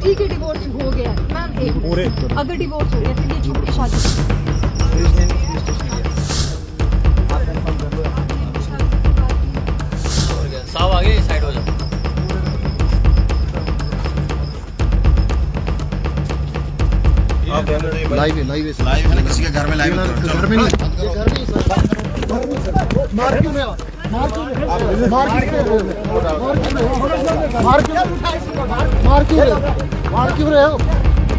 ठीक है डिवोर्स हो गया है मैम, एक पूरे अगर डिवोर्स हो गया फिर ये छोटी शादी साहब आगे साइड हो जाओ। लाइव है ना, किसी के घर में लाइव घर में नहीं, मार क्यों रहे हो? मार क्यों रहे हो?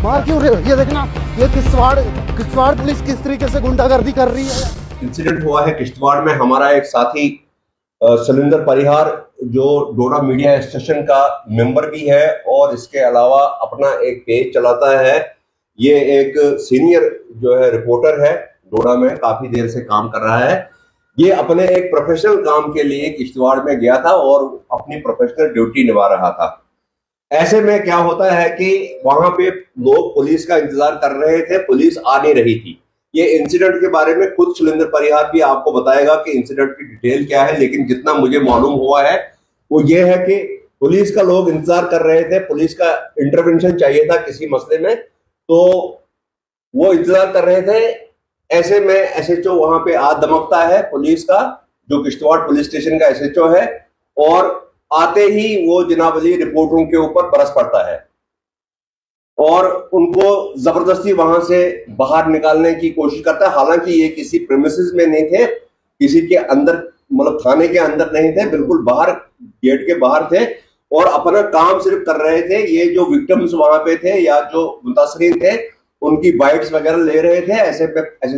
मार क्यों रहे हो? ये देखना, ये किश्तवाड़ पुलिस किस तरीके से गुंडागर्दी कर रही है। इंसिडेंट हुआ है किश्तवाड़ में। हमारा एक साथी सुलिंदर परिहार जो डोडा मीडिया स्टेशन का मेंबर भी है और इसके अलावा अपना एक पेज चलाता है। ये एक सीनियर जो है रिपोर्टर है, डोडा में काफी देर से काम कर रहा है। ये अपने एक प्रोफेशनल काम के लिए किश्तवाड़ में गया था और अपनी प्रोफेशनल ड्यूटी निभा रहा था। ऐसे में क्या होता है कि वहां पे लोग पुलिस का इंतजार कर रहे थे, पुलिस आ नहीं रही थी। ये इंसिडेंट के बारे में खुद सुलिंदर परिहार भी आपको बताएगा कि इंसिडेंट की डिटेल क्या है, लेकिन जितना मुझे मालूम हुआ है वो ये है कि पुलिस का लोग इंतजार कर रहे थे, पुलिस का इंटरवेंशन चाहिए था किसी मसले में, तो वो इंतजार कर रहे थे। ऐसे में एसएचओ वहां पे आ दमकता है पुलिस का, जो किश्तवाड़ पुलिस स्टेशन का एसएचओ है, और आते ही वो जनाब अली रिपोर्टरों के ऊपर बरस पड़ता है और उनको जबरदस्ती वहां से बाहर निकालने की कोशिश करता है। हालांकि ये किसी प्रेमिसेस में नहीं थे, किसी के अंदर, मतलब थाने के अंदर नहीं थे, बिल्कुल बाहर, गेट के बाहर थे और अपना काम सिर्फ कर रहे थे। ये जो विक्टिम्स वहां पे थे या जो मुतासरीन थे उनकी बाइट्स वगैरह ले रहे थे। ऐसे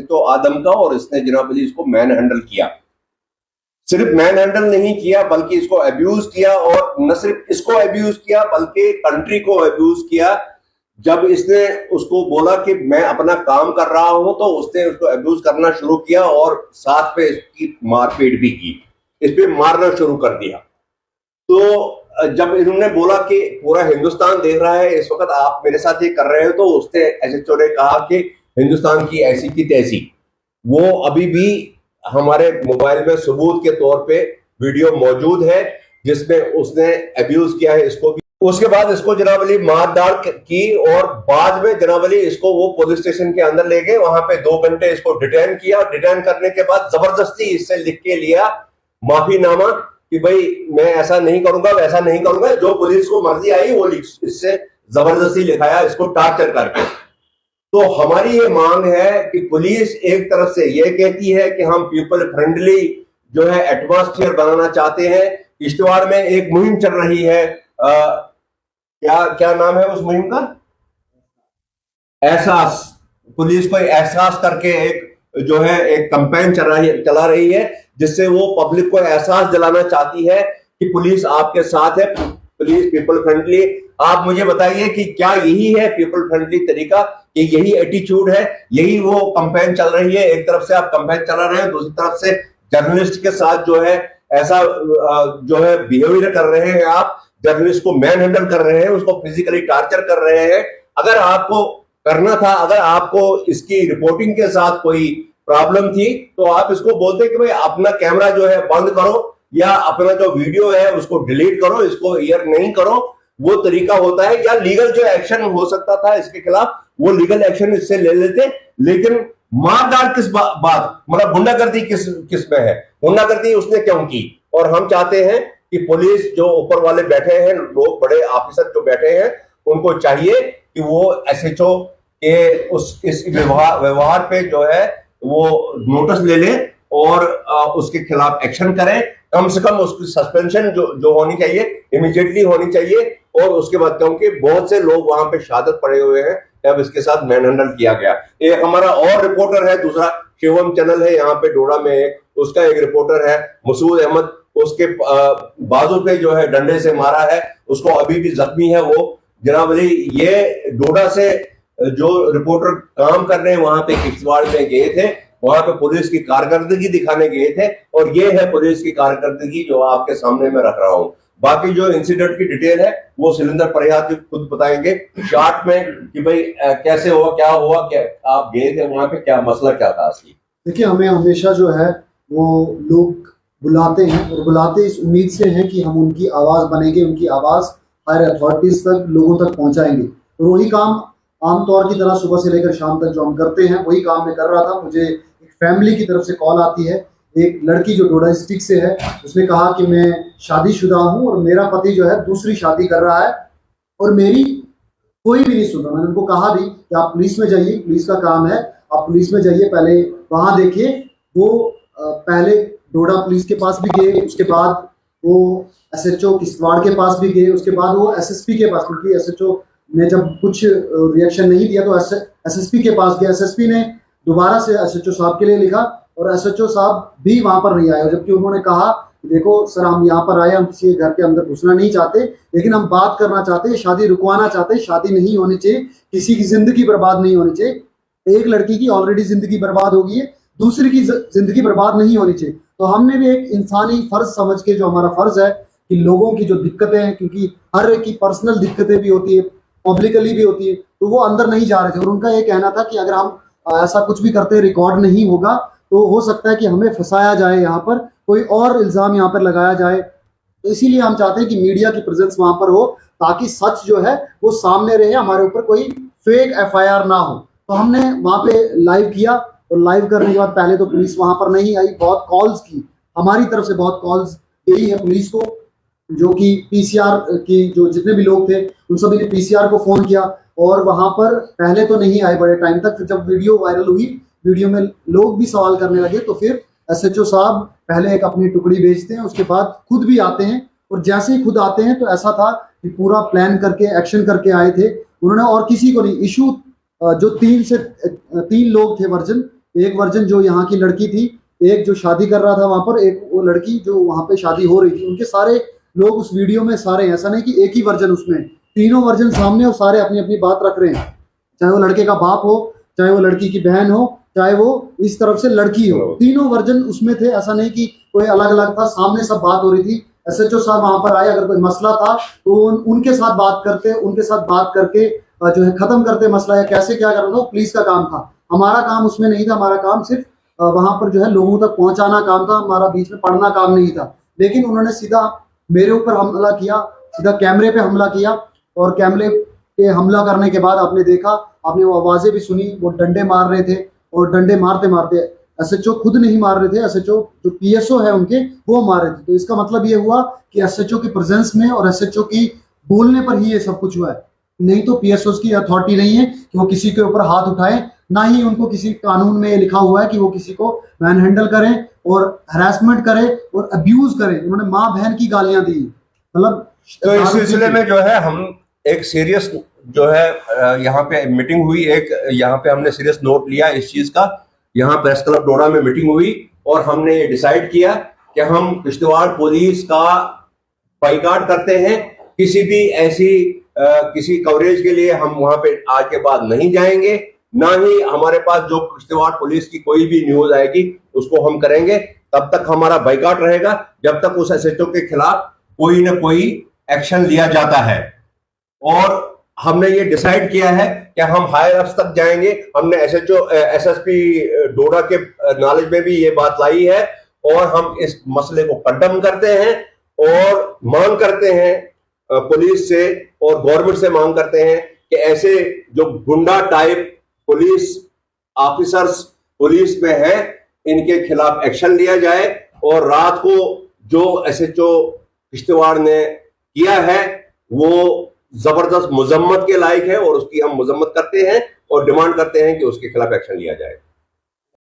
तो आदम का, और इसने जनाब अली इसको मैन हैंडल किया। सिर्फ मैन हैंडल नहीं किया बल्कि इसको अब्यूज किया, और न सिर्फ इसको अब्यूज किया बल्कि कंट्री को अब्यूज किया। जब इसने उसको बोला कि मैं अपना काम कर रहा हूं तो उसने उसको अब्यूज करना शुरू किया और साथ पे इसकी मारपीट भी की, इस पे मारना शुरू कर दिया। तो जब इन्होंने बोला कि पूरा हिंदुस्तान देख रहा है इस वक्त आप मेरे साथ ये कर रहे हो, तो उसने एसएचओ ने कहा कि हिंदुस्तान की ऐसी की तैसी। वो अभी भी हमारे मोबाइल में सबूत के तौर पे वीडियो मौजूद है जिसमें उसने अब्यूज किया है इसको भी। उसके बाद इसको जनाब अली मार डाल की और बाद में जनाब अली इसको वो पुलिस स्टेशन के अंदर ले गए। वहां पे 2 घंटे इसको डिटेन किया। डिटेन करने के बाद जबरदस्ती इससे लिख के लिया माफीनामा कि भाई मैं ऐसा नहीं करूंगा, वैसा नहीं करूंगा, जो पुलिस को मर्जी आई वो इससे जबरदस्ती लिखाया इसको टार्चर करके। तो हमारी ये मांग है कि पुलिस एक तरफ से ये कहती है कि हम पीपल फ्रेंडली जो है एटमॉस्फेयर बनाना चाहते हैं। किश्तवाड़ में एक मुहिम चल रही है, क्या नाम है उस मुहिम का? एहसास। पुलिस को एहसास करके एक जो है एक कैंपेन चला रही है जिससे वो पब्लिक को एहसास दिलाना चाहती है कि पुलिस आपके साथ है, पुलिस पीपल फ्रेंडली। आप मुझे बताइए कि क्या यही है पीपल फ्रेंडली तरीका, कि यही एटीट्यूड है, यही वो कैंपेन चल रही है? एक तरफ से आप कैंपेन चला रहे हैं, दूसरी तरफ से जर्नलिस्ट के साथ जो है ऐसा जो है बिहेवियर कर रहे हैं। आप जर्नलिस्ट को मैन हैंडल कर रहे हैं, उसको फिजिकली टार्चर कर रहे हैं। अगर आपको करना था, अगर आपको इसकी रिपोर्टिंग के साथ कोई प्रॉब्लम थी तो आप इसको बोलते कि भाई अपना कैमरा जो है बंद करो या अपना जो वीडियो है उसको डिलीट करो, इसको एयर नहीं करो। वो तरीका होता है, या लीगल जो एक्शन हो सकता था इसके खिलाफ वो लीगल एक्शन इससे ले लेते। लेकिन मारदार किस बात, मतलब गुंडागर्दी किस में है? गुंडागर्दी उसने क्यों की? और हम चाहते हैं कि पुलिस जो ऊपर वाले बैठे हैं, लोग बड़े ऑफिसर जो बैठे हैं, उनको चाहिए कि वो एसएचओ के इस व्यवहार पे जो है वो नोटिस ले ले और उसके खिलाफ एक्शन करें। कम से कम उसकी सस्पेंशन जो होनी चाहिए इमीडिएटली होनी चाहिए। और उसके बाद, क्योंकि बहुत से लोग वहां पे शहादत पड़े हुए हैं जब इसके साथ मैन हैंडल किया गया। एक हमारा और रिपोर्टर है, दूसरा शिवम चैनल है यहाँ पे डोडा में, एक उसका एक रिपोर्टर है मसूद अहमद, उसके बाजू पे जो है डंडे से मारा है, उसको अभी भी जख्मी है वो। जनाब अली, ये डोडा से जो रिपोर्टर काम करने वहां पे किश्तवाड़ में गए थे, वहां पे पुलिस की कारकर्दगी दिखाने गए थे, और ये है पुलिस की कारकर्दगी जो आपके सामने मैं रख रहा हूं। बाकी जो इंसिडेंट की डिटेल है वो सुलिंदर परिहार जी खुद बताएंगे शॉर्ट में कि भाई कैसे हुआ, क्या हुआ, क्या आप गए थे वहां पे, क्या मसला क्या था असली। देखिए, हमें हमेशा जो है वो लोग बुलाते हैं और बुलाते इस उम्मीद से हैं कि हम उनकी आवाज़ बनेंगे, उनकी आवाज़ हायर अथॉरिटीज तक, लोगों तक पहुंचाएंगे। तो वही काम आमतौर की तरह सुबह से लेकर शाम तक जो हम करते हैं वही काम मैं कर रहा था। मुझे एक फैमिली की तरफ से कॉल आती है, एक लड़की जो डोडा डिस्ट्रिक्ट से है, उसने कहा कि मैं शादीशुदा हूँ और मेरा पति जो है दूसरी शादी कर रहा है और मेरी कोई भी नहीं सुन रहा। मैंने उनको कहा भी कि आप पुलिस में जाइए, पुलिस का काम है, आप पुलिस में जाइए, पहले वहाँ देखिए। वो पहले डोडा पुलिस के पास भी गए, उसके बाद वो SHO किश्तवाड़ के पास भी गए, उसके बाद वो SSP के पास, क्योंकि SHO ने जब कुछ रिएक्शन नहीं दिया तो SSP के पास गया। SSP ने दोबारा से SHO साहब के लिए लिखा और SHO साहब भी वहां पर नहीं आए, जबकि उन्होंने कहा देखो सर, हम यहाँ पर आए, हम किसी घर के अंदर घुसना नहीं चाहते, लेकिन हम बात करना चाहते हैं, शादी रुकवाना चाहते हैं, शादी नहीं होनी चाहिए, किसी की जिंदगी बर्बाद नहीं होनी चाहिए। एक लड़की की ऑलरेडी जिंदगी बर्बाद हो गई है, दूसरी की जिंदगी बर्बाद नहीं होनी चाहिए। तो हमने भी एक इंसानी फर्ज समझ के, जो हमारा फर्ज है कि लोगों की जो दिक्कतें हैं, क्योंकि हर एक की पर्सनल दिक्कतें भी होती है, पब्लिकली भी होती है, तो वो अंदर नहीं जा रहे थे। और उनका ये कहना था कि अगर हम ऐसा कुछ भी करते रिकॉर्ड नहीं होगा तो हो सकता है कि हमें फंसाया जाए, यहाँ पर कोई और इल्जाम यहाँ पर लगाया जाए। तो इसीलिए हम चाहते हैं कि मीडिया की प्रेजेंस वहां पर हो, ताकि सच जो है वो सामने रहे, हमारे ऊपर कोई फेक FIR ना हो। तो हमने वहां पे लाइव किया और लाइव करने के बाद पहले तो पुलिस वहां पर नहीं आई, बहुत कॉल्स की, हमारी तरफ से बहुत कॉल्स गई है पुलिस को, जो कि PCR की जो जितने भी लोग थे उन सभी ने PCR को फोन किया और वहां पर पहले तो नहीं आए बड़े टाइम तक। फिर जब वीडियो वायरल हुई, वीडियो में लोग भी सवाल करने लगे, तो फिर SHO साहब पहले एक अपनी टुकड़ी भेजते हैं, उसके बाद खुद भी आते हैं। और जैसे ही खुद आते हैं तो ऐसा था कि पूरा प्लान करके, एक्शन करके आए थे उन्होंने, और किसी को नहीं इशू। जो 3 लोग थे वर्जन, एक वर्जन जो यहाँ की लड़की थी, एक जो शादी कर रहा था वहां पर, एक वो लड़की जो वहां पे शादी हो रही थी, उनके सारे लोग उस वीडियो में सारे, ऐसा नहीं कि एक ही वर्जन, उसमें तीनों वर्जन सामने और सारे अपनी अपनी बात रख रहे हैं, चाहे वो लड़के का बाप हो, चाहे वो लड़की की बहन हो, चाहे वो इस तरफ से लड़की हो, तीनों वर्जन उसमें थे। ऐसा नहीं कि कोई अलग अलग था, सामने सब बात हो रही थी। SHO साहब वहां पर आए, अगर कोई मसला था तो उनके साथ बात करते, उनके साथ बात करके जो है खत्म करते मसला, या कैसे क्या करना था, पुलिस का काम था। हमारा काम उसमें नहीं था, हमारा काम सिर्फ वहां पर जो है लोगों तक पहुंचाना काम था, हमारा बीच में पढ़ना काम नहीं था। लेकिन उन्होंने सीधा मेरे ऊपर हमला किया, सीधा कैमरे पे हमला किया, और कैमरे पे हमला करने के बाद आपने देखा, आपने वो आवाजें भी सुनी, वो डंडे मार रहे थे, और डंडे मारते मारते SHO खुद नहीं मार रहे थे, SHO जो PSO है उनके, वो मार रहे थे। तो इसका मतलब ये हुआ कि SHO की प्रेजेंस में और SHO की बोलने पर ही ये सब कुछ हुआ है, नहीं तो PSOs की अथॉरिटी नहीं है कि वो किसी के ऊपर हाथ उठाएं, ना ही उनको किसी कानून में लिखा हुआ है कि वो किसी को मैन हैंडल करें और हरासमेंट करें और अब्यूज करें। उन्होंने माँ बहन की गालियां दी, मतलब। तो इस सिलसिले में जो है हम एक सीरियस जो है यहाँ पे मीटिंग हुई, एक यहाँ पे हमने सीरियस नोट लिया इस चीज का। यहाँ प्रेस क्लब डोडा में मीटिंग हुई और हमने ये डिसाइड किया कि हम किश्तवाड़ पुलिस का बाइकाट करते हैं, किसी भी ऐसी किसी कवरेज के लिए हम वहां पे आज के बाद नहीं जाएंगे, ना ही हमारे पास जो किश्तवाड़ पुलिस की कोई भी न्यूज आएगी उसको हम करेंगे। तब तक हमारा बाइकाट रहेगा जब तक उस SHO के खिलाफ कोई ना कोई एक्शन लिया जाता है। और हमने ये डिसाइड किया है कि हम हायर अप्स तक जाएंगे। हमने SSP डोडा के नॉलेज में भी ये बात लाई है और हम इस मसले को कंडम करते हैं और मांग करते हैं पुलिस से और गवर्नमेंट से मांग करते हैं कि ऐसे जो गुंडा टाइप पुलिस ऑफिसर्स पुलिस में है, इनके खिलाफ एक्शन लिया जाए। और रात को जो SHO किश्तवाड़ ने किया है वो जबरदस्त मजम्मत के लायक है और उसकी हम मजम्मत करते हैं और डिमांड करते हैं कि उसके खिलाफ एक्शन लिया जाए।